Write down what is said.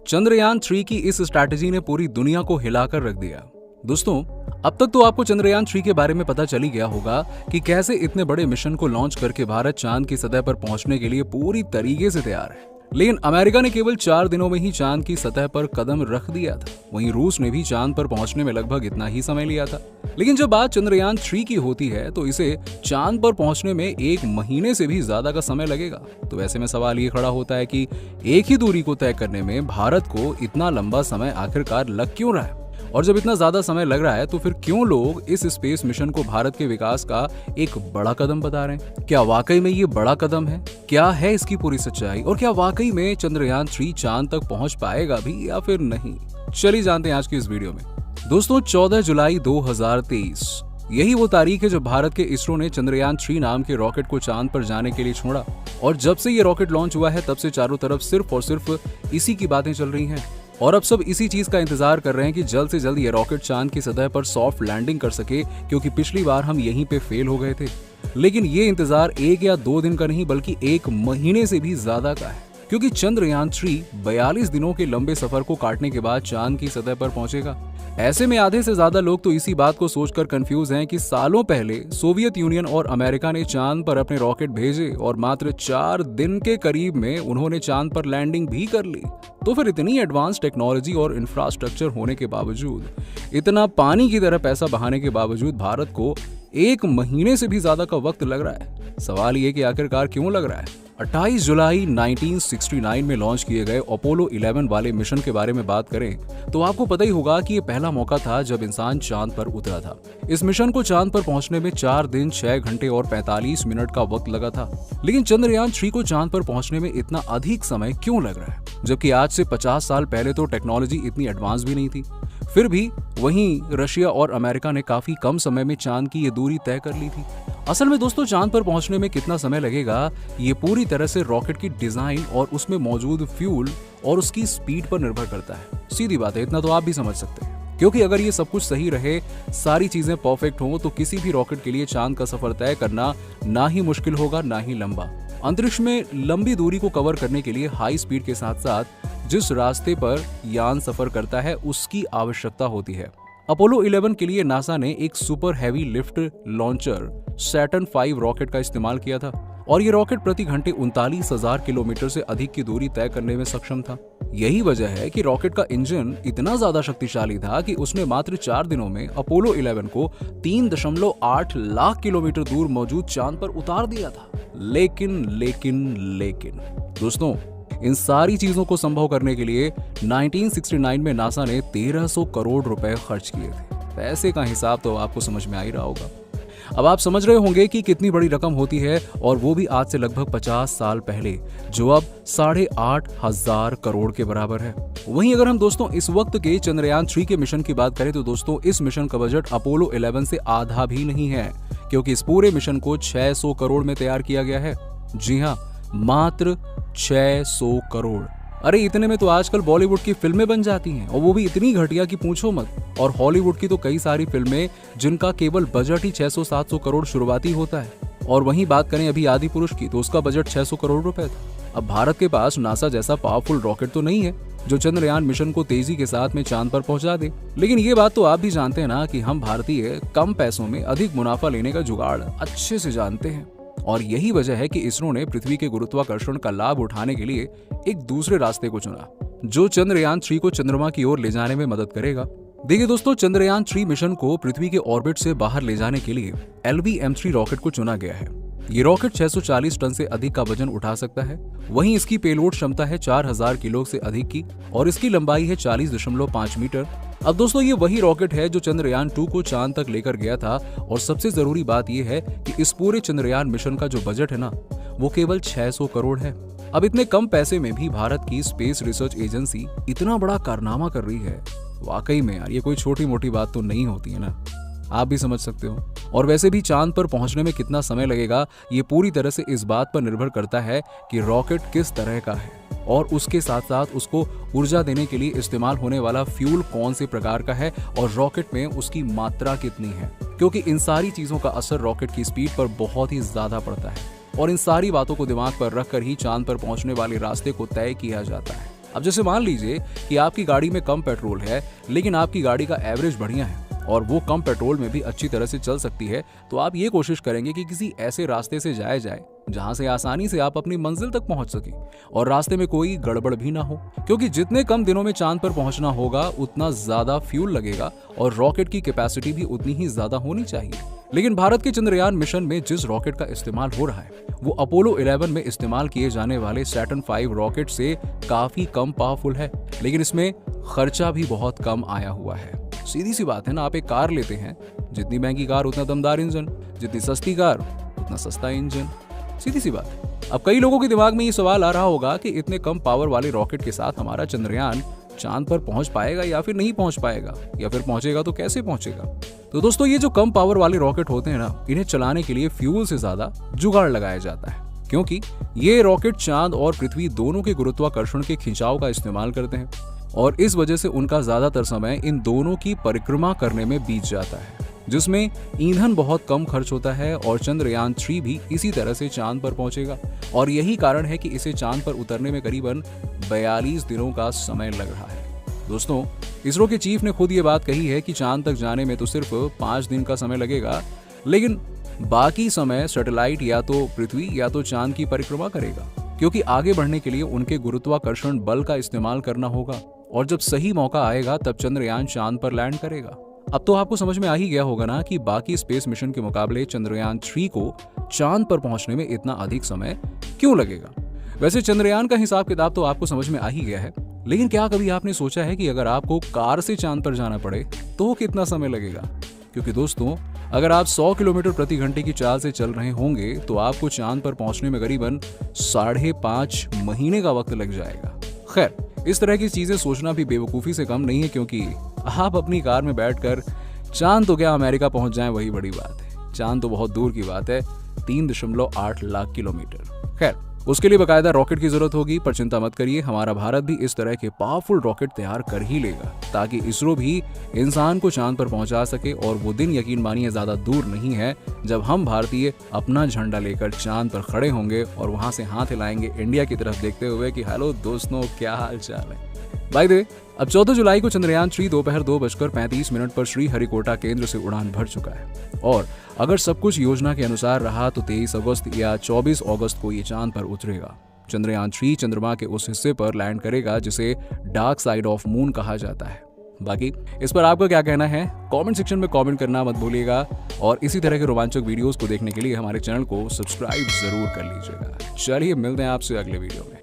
चंद्रयान 3 की इस स्ट्रैटेजी ने पूरी दुनिया को हिलाकर रख दिया। दोस्तों, अब तक तो आपको चंद्रयान 3 के बारे में पता चल ही गया होगा कि कैसे इतने बड़े मिशन को लॉन्च करके भारत चांद की सतह पर पहुंचने के लिए पूरी तरीके से तैयार है। लेकिन अमेरिका ने केवल 4 दिनों में ही चांद की सतह पर कदम रख दिया था। वहीं रूस ने भी चांद पर पहुंचने में लगभग इतना ही समय लिया था। लेकिन जब बात चंद्रयान 3 की होती है तो इसे चांद पर पहुंचने में 1 महीने से भी ज्यादा का समय लगेगा। तो ऐसे में सवाल ये खड़ा होता है कि एक ही दूरी को तय करने में भारत को इतना लंबा समय आखिरकार लग क्यों रहा है? और जब इतना ज्यादा समय लग रहा है तो फिर क्यों लोग इस स्पेस मिशन को भारत के विकास का एक बड़ा कदम बता रहे हैं? क्या वाकई में ये बड़ा कदम है? क्या है इसकी पूरी सच्चाई? और क्या वाकई में चंद्रयान 3 चांद तक पहुंच पाएगा भी या फिर नहीं? चलिए जानते हैं आज की इस वीडियो में। दोस्तों, 14 जुलाई 2023 यही वो तारीख है जब भारत के इसरो ने चंद्रयान 3 नाम के रॉकेट को चांद पर जाने के लिए छोड़ा। और जब से ये रॉकेट लॉन्च हुआ है तब से चारों तरफ सिर्फ और सिर्फ इसी की बातें चल रही हैं। और अब सब इसी चीज का इंतजार कर रहे हैं कि जल्द से जल्द ये रॉकेट चांद की सतह पर सॉफ्ट लैंडिंग कर सके, क्योंकि पिछली बार हम यहीं पे फेल हो गए थे। लेकिन ये इंतजार 1 या 2 दिन का नहीं बल्कि 1 महीने से भी ज्यादा का है, क्योंकि चंद्रयान 3 42 दिनों के लंबे सफर को काटने के बाद चांद की सतह पर पहुंचेगा। ऐसे में आधे से ज्यादा लोग तो इसी बात को सोचकर कंफ्यूज हैं कि सालों पहले सोवियत यूनियन और अमेरिका ने चांद पर अपने रॉकेट भेजे और मात्र 4 दिन के करीब में उन्होंने चांद पर लैंडिंग भी कर ली। तो फिर इतनी एडवांस टेक्नोलॉजी और इंफ्रास्ट्रक्चर होने के बावजूद, इतना पानी की तरह पैसा बहाने के बावजूद भारत को 1 महीने से भी ज्यादा का वक्त लग रहा है। सवाल ये कि आखिरकार क्यों लग रहा है? 28 जुलाई 1969 में लॉन्च किए गए अपोलो 11 वाले मिशन के बारे में बात करें तो आपको पता ही होगा कि ये पहला मौका था जब इंसान चांद पर उतरा था। इस मिशन को चांद पर पहुंचने में 4 दिन 6 घंटे और 45 मिनट का वक्त लगा था। लेकिन चंद्रयान 3 को चांद पर पहुंचने में इतना अधिक समय क्यों लग रहा है, जबकि आज से 50 साल पहले तो टेक्नोलॉजी इतनी एडवांस भी नहीं थी? फिर भी वहीं रशिया और अमेरिका ने काफी कम समय में चांद की ये दूरी तय कर ली थी। असल में दोस्तों, चांद पर पहुंचने में कितना समय लगेगा ये पूरी तरह से रॉकेट की डिजाइन और उसमें मौजूद फ्यूल और उसकी स्पीड पर निर्भर करता है। सीधी बात है, इतना तो आप भी समझ सकते हैं। क्योंकि अगर ये सब कुछ सही रहे, सारी चीजें परफेक्ट हों, तो किसी भी रॉकेट के लिए चांद का सफर तय करना ना ही मुश्किल होगा ना ही लंबा। अंतरिक्ष में लंबी दूरी को कवर करने के लिए हाई स्पीड के साथ साथ जिस रास्ते पर यान सफर करता है उसकी आवश्यकता होती है। अपोलो 11 के लिए नासा ने एक super heavy lift launcher Saturn 5 rocket का इस्तेमाल किया था और ये रॉकेट प्रति घंटे 39,000 किलोमीटर से अधिक की दूरी तय करने में सक्षम था। यही वजह है कि रॉकेट का इंजन इतना ज्यादा शक्तिशाली था कि उसने मात्र 4 दिनों में अपोलो 11 को 3.8 लाख किलोमीटर दूर मौजूद चांद पर उतार दिया था। लेकिन दोस्तों, इन सारी चीजों को संभव करने के लिए 1969 में नासा ने 1300 करोड़ रुपए खर्च किए थे। पैसे का हिसाब तो आपको समझ में आ ही रहा होगा। अब आप समझ रहे होंगे कि कितनी बड़ी रकम होती है, और वो भी आज से लगभग 50 साल पहले, जो अब 8,500 करोड़ के बराबर है। वहीं अगर हम दोस्तों इस वक्त के चंद्रयान 3 के मिशन की बात करें तो दोस्तों इस मिशन का बजट अपोलो 11 से आधा भी नहीं है, क्योंकि इस पूरे मिशन को 600 करोड़ में तैयार किया गया है। जी हाँ, मात्र 600 करोड़। अरे इतने में तो आजकल बॉलीवुड की फिल्में बन जाती हैं, और वो भी इतनी घटिया कि पूछो मत। और हॉलीवुड की तो कई सारी फिल्में जिनका केवल बजट ही 600-700 करोड़ शुरुआती होता है। और वहीं बात करें अभी आदि पुरुष की, तो उसका बजट 600 करोड़ रुपए था। अब भारत के पास नासा जैसा पावरफुल रॉकेट तो नहीं है जो चंद्रयान मिशन को तेजी के साथ में चांद पर पहुंचा दे। लेकिन ये बात तो आप भी जानते हैं ना कि हम भारतीय कम पैसों में अधिक मुनाफा लेने का जुगाड़ अच्छे से जानते हैं। और यही वजह है कि इसरो ने पृथ्वी के गुरुत्वाकर्षण का लाभ उठाने के लिए एक दूसरे रास्ते को चुना, जो चंद्रयान 3 को चंद्रमा की ओर ले जाने में मदद करेगा। देखिए दोस्तों, चंद्रयान 3 मिशन को पृथ्वी के ऑर्बिट से बाहर ले जाने के लिए LV-M3 रॉकेट को चुना गया है। ये रॉकेट 640 टन से अधिक का वजन उठा सकता है। वहीं इसकी पेलोड क्षमता है 4000 किलो से अधिक की, और इसकी लंबाई है 40.5 मीटर। अब दोस्तों ये वही रॉकेट है जो चंद्रयान 2 को चांद तक लेकर गया था। और सबसे जरूरी बात यह है कि इस पूरे चंद्रयान मिशन का जो बजट है ना, वो केवल 600 करोड़ है। अब इतने कम पैसे में भी भारत की स्पेस रिसर्च एजेंसी इतना बड़ा कारनामा कर रही है। वाकई में यार, ये कोई छोटी मोटी बात तो नहीं होती है ना, आप भी समझ सकते हो। और वैसे भी चांद पर पहुंचने में कितना समय लगेगा, ये पूरी तरह से इस बात पर निर्भर करता है कि रॉकेट किस तरह का है, और उसके साथ साथ उसको ऊर्जा देने के लिए इस्तेमाल होने वाला फ्यूल कौन से प्रकार का है, और रॉकेट में उसकी मात्रा कितनी है, क्योंकि इन सारी चीजों का असर रॉकेट की स्पीड पर बहुत ही ज्यादा पड़ता है। और इन सारी बातों को दिमाग पर रखकर ही चांद पर पहुंचने वाले रास्ते को तय किया जाता है। अब जैसे मान लीजिए कि आपकी गाड़ी में कम पेट्रोल है, लेकिन आपकी गाड़ी का एवरेज बढ़िया है और वो कम पेट्रोल में भी अच्छी तरह से चल सकती है, तो आप ये कोशिश करेंगे कि किसी ऐसे रास्ते से जाया जाए जहां से आसानी से आप अपनी मंजिल तक पहुंच सके और रास्ते में कोई गड़बड़ भी ना हो, क्योंकि जितने कम दिनों में चांद पर पहुंचना होगा उतना ज्यादा फ्यूल लगेगा और रॉकेट की कैपेसिटी भी उतनी ही ज्यादा होनी चाहिए। लेकिन भारत के चंद्रयान मिशन में जिस रॉकेट का इस्तेमाल हो रहा है वो अपोलो 11 में इस्तेमाल किए जाने वाले सैटर्न 5 रॉकेट से काफी कम पावरफुल है, लेकिन इसमें खर्चा भी बहुत कम आया हुआ है। सीधी सी बात है ना, आप एक कार लेते हैं, जितनी महंगी कार उतना दमदार इंजन, जितनी सस्ती कार उतना सस्ता इंजन, सीधी सी बात है। अब कई लोगों के दिमाग में ये सवाल आ रहा होगा कि इतने कम पावर वाले रॉकेट के साथ हमारा चंद्रयान चांद पर पहुंच पाएगा या फिर नहीं पहुंच पाएगा, या फिर पहुंचेगा तो कैसे पहुंचेगा। तो दोस्तों, ये जो कम पावर वाले रॉकेट होते हैं ना, इन्हें चलाने के लिए फ्यूल से ज्यादा जुगाड़ लगाया जाता है, क्योंकि ये रॉकेट चांद और पृथ्वी दोनों के गुरुत्वाकर्षण के खिंचाव का इस्तेमाल करते हैं और इस वजह से उनका ज्यादातर समय इन दोनों की परिक्रमा करने में बीत जाता है, जिसमें ईंधन बहुत कम खर्च होता है। और चंद्रयान 3 भी इसी तरह से चांद पर पहुंचेगा और यही कारण है कि इसे चांद पर उतरने में करीबन 42 दिनों का समय लग रहा है। दोस्तों, इसरो के चीफ ने खुद ये बात कही है कि चांद तक जाने में तो सिर्फ 5 दिन का समय लगेगा, लेकिन बाकी समय सैटेलाइट या तो पृथ्वी या तो चांद की परिक्रमा करेगा, क्योंकि आगे बढ़ने के लिए उनके गुरुत्वाकर्षण बल का इस्तेमाल करना होगा और जब सही मौका आएगा तब चंद्रयान चांद पर लैंड करेगा। अब तो आपको समझ में आ ही गया होगा ना कि बाकी स्पेस मिशन के मुकाबले चंद्रयान 3 को चांद पर पहुंचने में इतना अधिक समय क्यों लगेगा। वैसे चंद्रयान का हिसाब किताब तो आपको समझ में आ ही गया है, लेकिन क्या कभी आपने सोचा है कि अगर आपको कार से चांद पर जाना पड़े तो कितना समय लगेगा। क्योंकि दोस्तों, अगर आप 100 किलोमीटर प्रति घंटे की चाल से चल रहे होंगे तो आपको चांद पर पहुंचने में करीबन 5.5 महीने का वक्त लग जाएगा। खैर, इस तरह की चीजें सोचना भी बेवकूफी से कम नहीं है, क्योंकि आप अपनी कार में बैठकर चांद तो क्या अमेरिका पहुंच जाएं वही बड़ी बात है। चांद तो बहुत दूर की बात है, 3.8 लाख किलोमीटर। खैर, उसके लिए बकायदा रॉकेट की जरूरत होगी, पर चिंता मत करिए, हमारा भारत भी इस तरह के पावरफुल रॉकेट तैयार कर ही लेगा ताकि इसरो भी इंसान को चांद पर पहुंचा सके। और वो दिन यकीन मानिए ज्यादा दूर नहीं है जब हम भारतीय अपना झंडा लेकर चांद पर खड़े होंगे और वहां से हाथ हिलाएंगे इंडिया की तरफ देखते हुए कि हेलो दोस्तों, क्या हाल चाल है। बाय द वे, अब 14 जुलाई को चंद्रयान 3 दोपहर 2:35 पर श्रीहरिकोटा केंद्र से उड़ान भर चुका है और अगर सब कुछ योजना के अनुसार रहा तो 23 अगस्त या 24 अगस्त को ये चांद पर उतरेगा। चंद्रयान 3 चंद्रमा के उस हिस्से पर लैंड करेगा जिसे डार्क साइड ऑफ मून कहा जाता है। बाकी इस पर आपका क्या कहना है, कमेंट सेक्शन में कमेंट करना मत भूलिएगा और इसी तरह के रोमांचक वीडियोस को देखने के लिए हमारे चैनल को सब्सक्राइब जरूर कर लीजिएगा। चलिए मिलते हैं आपसे अगले वीडियो में।